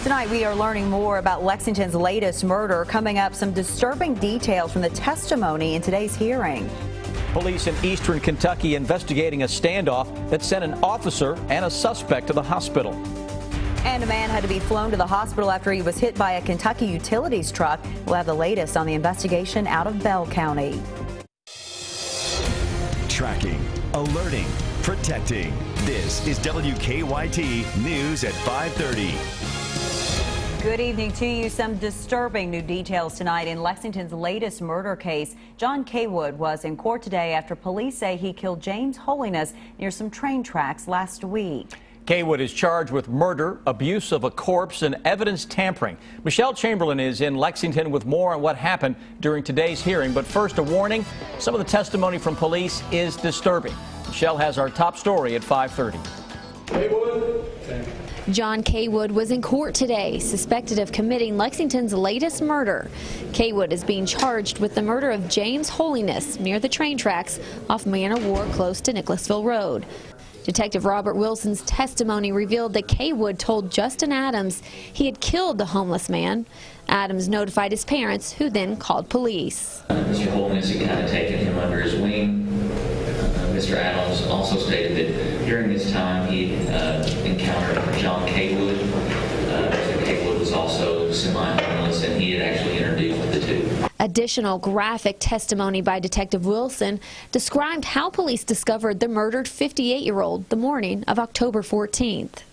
Tonight we are learning more about Lexington's latest murder. Coming up, some disturbing details from the testimony in today's hearing. Police in eastern Kentucky investigating a standoff that sent an officer and a suspect to the hospital. And a man had to be flown to the hospital after he was hit by a Kentucky utilities truck. We'll have the latest on the investigation out of Bell County. Tracking, alerting, protecting. This is WKYT News at 5:30. Good evening to you. Some disturbing new details tonight in Lexington's latest murder case. John Kaywood was in court today after police say he killed James Holiness near some train tracks last week. Kaywood is charged with murder, abuse of a corpse, and evidence tampering. Michelle Chamberlain is in Lexington with more on what happened during today's hearing. But first, a warning. Some of the testimony from police is disturbing. Michelle has our top story at 5:30. Kaywood. John Kaywood was in court today, suspected of committing Lexington's latest murder. Kaywood is being charged with the murder of James Holiness near the train tracks off Manor War close to Nicholasville Road. Detective Robert Wilson's testimony revealed that Kaywood told Justin Adams he had killed the homeless man. Adams notified his parents, who then called police. Mr. Holiness had kind of taken him under his wing. Mr. Adams also stated that during this time he encountered John Kaywood. Mr. Kaywood was also semi-homeless, and he had actually introduced the two. Additional graphic testimony by Detective Wilson described how police discovered the murdered 58-year-old the morning of October 14th.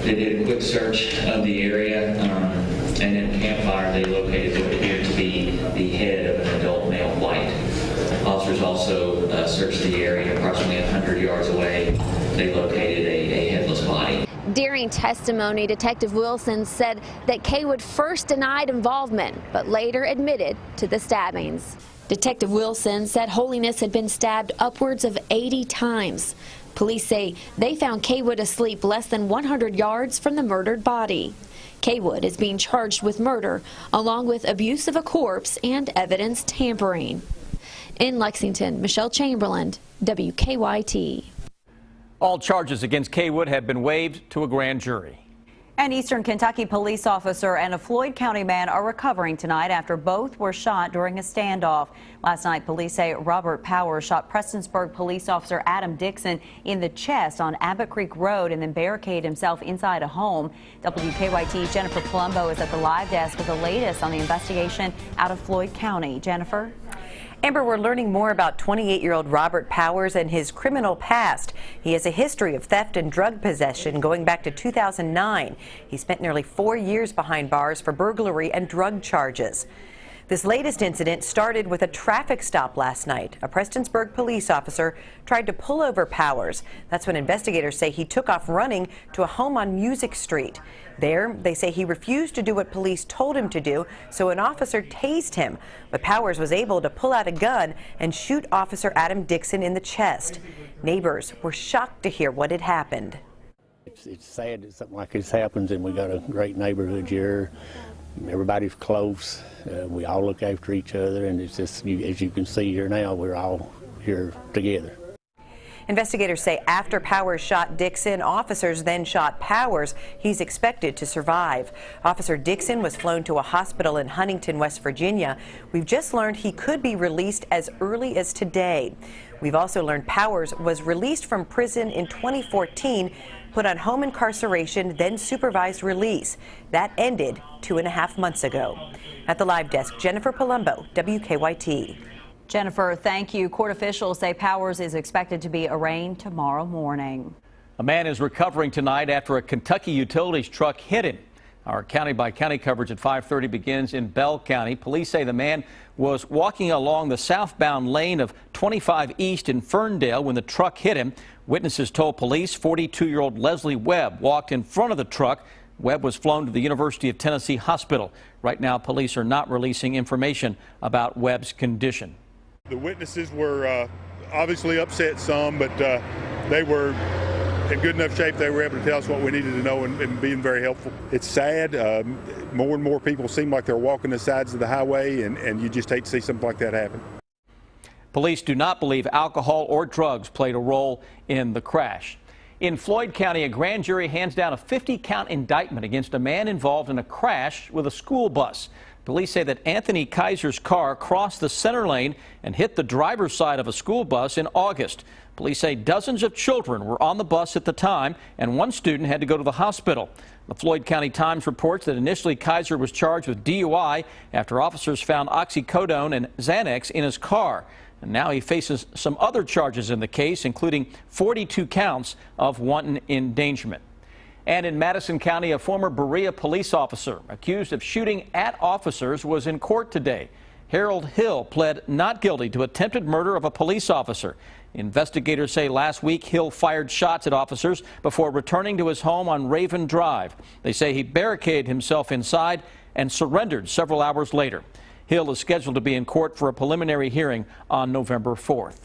They did a quick search of the area, and in Campfire they located what appeared to be the head of an adult male white. Officers also searched the area approximately 100 yards away. They located a headless body. During testimony, Detective Wilson said that Kaywood first denied involvement, but later admitted to the stabbings. Detective Wilson said Holiness had been stabbed upwards of 80 times. Police say they found Kaywood asleep less than 100 yards from the murdered body. Kaywood is being charged with murder, along with abuse of a corpse and evidence tampering. In Lexington, Michelle Chamberlain, WKYT. All charges against Kaywood have been waived to a grand jury. An Eastern Kentucky police officer and a Floyd County man are recovering tonight after both were shot during a standoff. Last night, police say Robert Powers shot Prestonsburg police officer Adam Dixon in the chest on Abbott Creek Road and then barricaded himself inside a home. WKYT's Jennifer Palumbo is at the live desk with the latest on the investigation out of Floyd County. Jennifer? Amber, we're learning more about 28-year-old Robert Powers and his criminal past. He has a history of theft and drug possession going back to 2009. He spent nearly 4 years behind bars for burglary and drug charges. This latest incident started with a traffic stop last night. A Prestonsburg police officer tried to pull over Powers. That's when investigators say he took off running to a home on Music Street. There, they say he refused to do what police told him to do, so an officer tased him. But Powers was able to pull out a gun and shoot Officer Adam Dixon in the chest. Neighbors were shocked to hear what had happened. It's sad that something like this happens, and we got a great neighborhood here. Everybody's close. We all look after each other, and it's just, as you can see here now, we're all here together. Investigators say after Powers shot Dixon, officers then shot Powers. He's expected to survive. Officer Dixon was flown to a hospital in Huntington, West Virginia. We've just learned he could be released as early as today. We've also learned Powers was released from prison in 2014, put on home incarceration, then supervised release. That ended 2.5 months ago. At the live desk, Jennifer Palumbo, WKYT. Jennifer, thank you. Court officials say Powers is expected to be arraigned tomorrow morning. A man is recovering tonight after a Kentucky utilities truck hit him. Our county-by-county coverage at 5:30 begins in Bell County. Police say the man was walking along the southbound lane of 25 East in Ferndale when the truck hit him. Witnesses told police 42-year-old Leslie Webb walked in front of the truck. Webb was flown to the University of Tennessee Hospital. Right now, police are not releasing information about Webb's condition. The witnesses were obviously upset some, but they were in good enough shape. They were able to tell us what we needed to know and being very helpful. It's sad. More and more people seem like they're walking the sides of the highway, and you just hate to see something like that happen. Police do not believe alcohol or drugs played a role in the crash. In Floyd County, a grand jury hands down a 50-count indictment against a man involved in a crash with a school bus. Police say that Anthony Kaiser's car crossed the center lane and hit the driver's side of a school bus in August. Police say dozens of children were on the bus at the time, and one student had to go to the hospital. The Floyd County Times reports that initially Kaiser was charged with DUI after officers found oxycodone and Xanax in his car. And now he faces some other charges in the case, including 42 counts of wanton endangerment. And in Madison County, a former Berea police officer accused of shooting at officers was in court today. Harold Hill pled not guilty to attempted murder of a police officer. Investigators say last week Hill fired shots at officers before returning to his home on Raven Drive. They say he barricaded himself inside and surrendered several hours later. Hill is scheduled to be in court for a preliminary hearing on November 4th.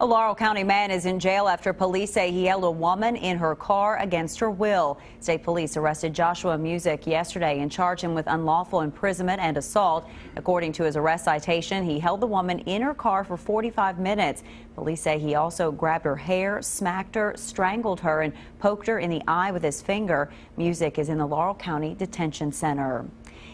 A Laurel County man is in jail after police say he held a woman in her car against her will. State police arrested Joshua Music yesterday and charged him with unlawful imprisonment and assault. According to his arrest citation, he held the woman in her car for 45 minutes. Police say he also grabbed her hair, smacked her, strangled her, and poked her in the eye with his finger. Music is in the Laurel County Detention Center.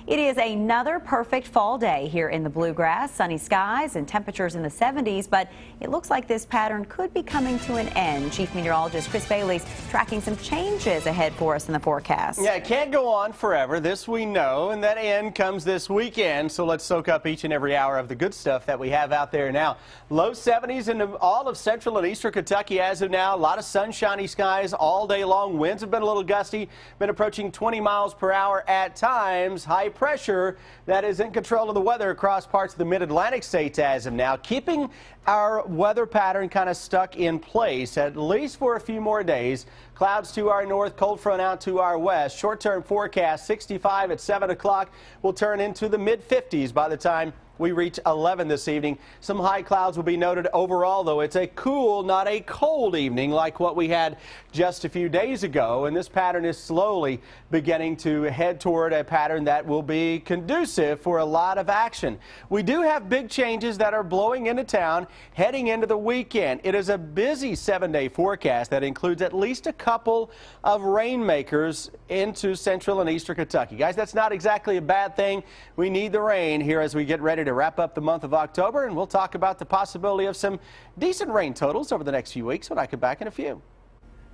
It is another perfect fall day here in the Bluegrass. Sunny skies and temperatures in the 70s, but it looks like this pattern could be coming to an end. Chief Meteorologist Chris Bailey's tracking some changes ahead for us in the forecast. Yeah, it can't go on forever. This we know, and that end comes this weekend. So let's soak up each and every hour of the good stuff that we have out there now. Low 70s in all of central and eastern Kentucky as of now. A lot of sunshiny skies all day long. Winds have been a little gusty, been approaching 20 miles per hour at times. High pressure that is in control of the weather across parts of the mid-Atlantic states as of now, keeping our weather pattern kind of stuck in place at least for a few more days. Clouds to our north, cold front out to our west. Short-term forecast 65 at 7 o'clock will turn into the mid-50s by the time we reach 11 this evening. Some high clouds will be noted overall, though. It's a cool, not a cold evening like what we had just a few days ago. And this pattern is slowly beginning to head toward a pattern that will be conducive for a lot of action. We do have big changes that are blowing into town heading into the weekend. It is a busy 7-day forecast that includes at least a couple of rainmakers into central and eastern Kentucky. Guys, that's not exactly a bad thing. We need the rain here as we get ready to wrap up the month of October, and we'll talk about the possibility of some decent rain totals over the next few weeks when I come back in a few.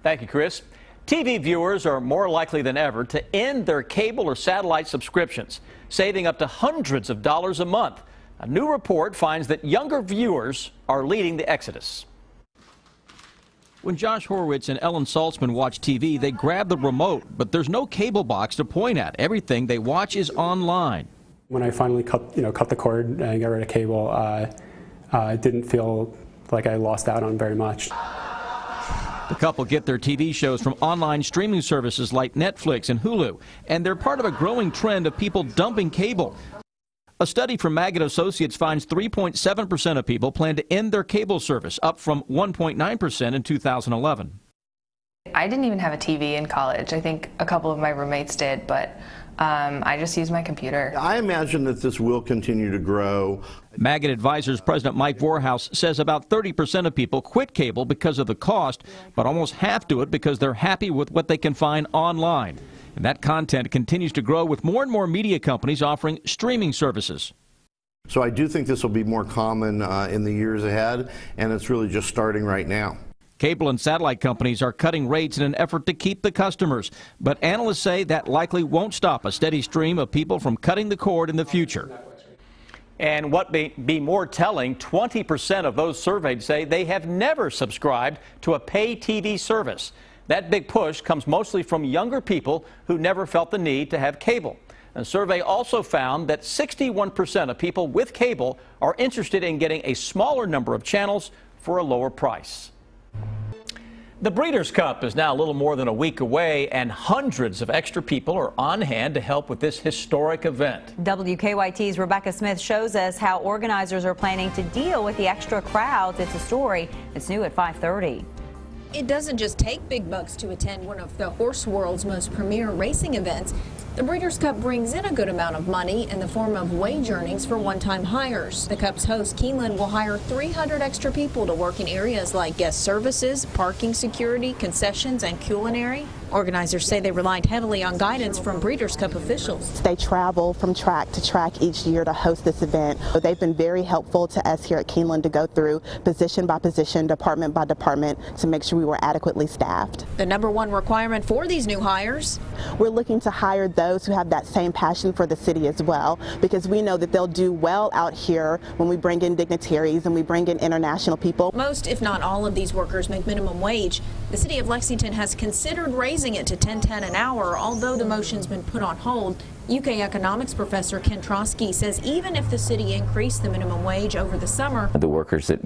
Thank you, Chris. TV viewers are more likely than ever to end their cable or satellite subscriptions, saving up to hundreds of dollars a month. A new report finds that younger viewers are leading the exodus. When Josh Horowitz and Ellen Saltzman watch TV, they grab the remote, but there's no cable box to point at. Everything they watch is online. When I finally cut the cord and got rid of cable, I didn't feel like I lost out on very much. The couple get their TV shows from online streaming services like Netflix and Hulu, and they're part of a growing trend of people dumping cable. A study from Maggot Associates finds 3.7% of people plan to end their cable service, up from 1.9% in 2011. I didn't even have a TV in college. I think a couple of my roommates did, but I just use my computer. I imagine that this will continue to grow. Maggot Advisors President Mike Vorhaus says about 30% of people quit cable because of the cost, but almost half do it because they're happy with what they can find online. And that content continues to grow with more and more media companies offering streaming services. So I do think this will be more common in the years ahead, and it's really just starting right now. Cable and satellite companies are cutting rates in an effort to keep the customers, but analysts say that likely won't stop a steady stream of people from cutting the cord in the future. And what may be more telling, 20% of those surveyed say they have never subscribed to a pay TV service. That big push comes mostly from younger people who never felt the need to have cable. A survey also found that 61% of people with cable are interested in getting a smaller number of channels for a lower price. The Breeders' Cup is now a little more than a week away, and hundreds of extra people are on hand to help with this historic event. WKYT's Rebecca Smith shows us how organizers are planning to deal with the extra crowds. It's a story that's new at 5:30. It doesn't just take big bucks to attend one of the horse world's most premier racing events. The Breeders' Cup brings in a good amount of money in the form of wage earnings for one-time hires. The Cup's host, Keeneland, will hire 300 extra people to work in areas like guest services, parking security, concessions, and culinary. Organizers say they relied heavily on guidance from Breeders' Cup officials. They travel from track to track each year to host this event. They've been very helpful to us here at Keeneland to go through position by position, department by department to make sure we were adequately staffed. The #1 requirement for these new hires? We're looking to hire those who have that same passion for the city as well, because we know that they'll do well out here when we bring in dignitaries and we bring in international people. Most, if not all, of these workers make minimum wage. The city of Lexington has considered raising it to $10.10 an hour, although the motion's been put on hold. UK economics professor Ken Trotsky says even if the city increased the minimum wage over the summer, the workers that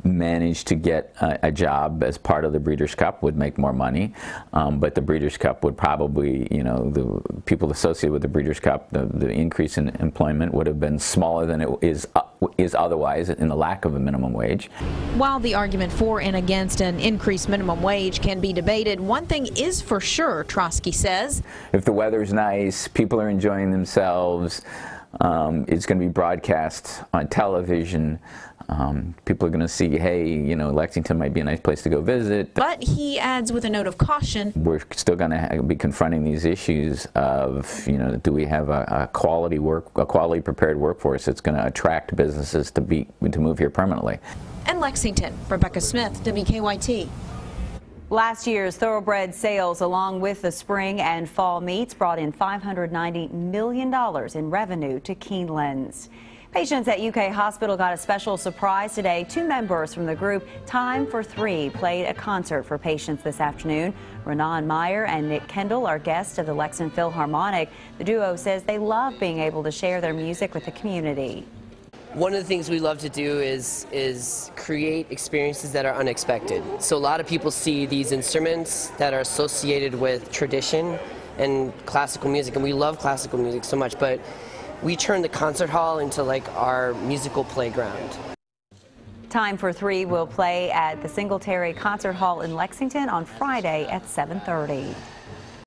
manage to get a job as part of the Breeders' Cup would make more money, but the Breeders' Cup would probably, you know, the people associated with the Breeders' Cup, the increase in employment would have been smaller than it is otherwise in the lack of a minimum wage. While the argument for and against an increased minimum wage can be debated, one thing is for sure, Trotsky says. If the weather's nice, people are enjoying themselves, it's going to be broadcast on television. People are going to see, hey, you know, Lexington might be a nice place to go visit. But he adds with a note of caution, we're still going to be confronting these issues of, you know, do we have a quality prepared workforce that's going to attract businesses to move here permanently. In Lexington, Rebecca Smith, WKYT. Last year's thoroughbred sales, along with the spring and fall meets, brought in $590 million in revenue to Keeneland's. Patients at UK Hospital got a special surprise today. 2 members from the group Time for 3 played a concert for patients this afternoon. Renan Meyer and Nick Kendall are guests of the Lexington Philharmonic. The duo says they love being able to share their music with the community. One of the things we love to do is create experiences that are unexpected. So a lot of people see these instruments that are associated with tradition and classical music, and we love classical music so much, but we turn the concert hall into like our musical playground. Time for 3 will play at the Singletary Concert Hall in Lexington on Friday at 7:30.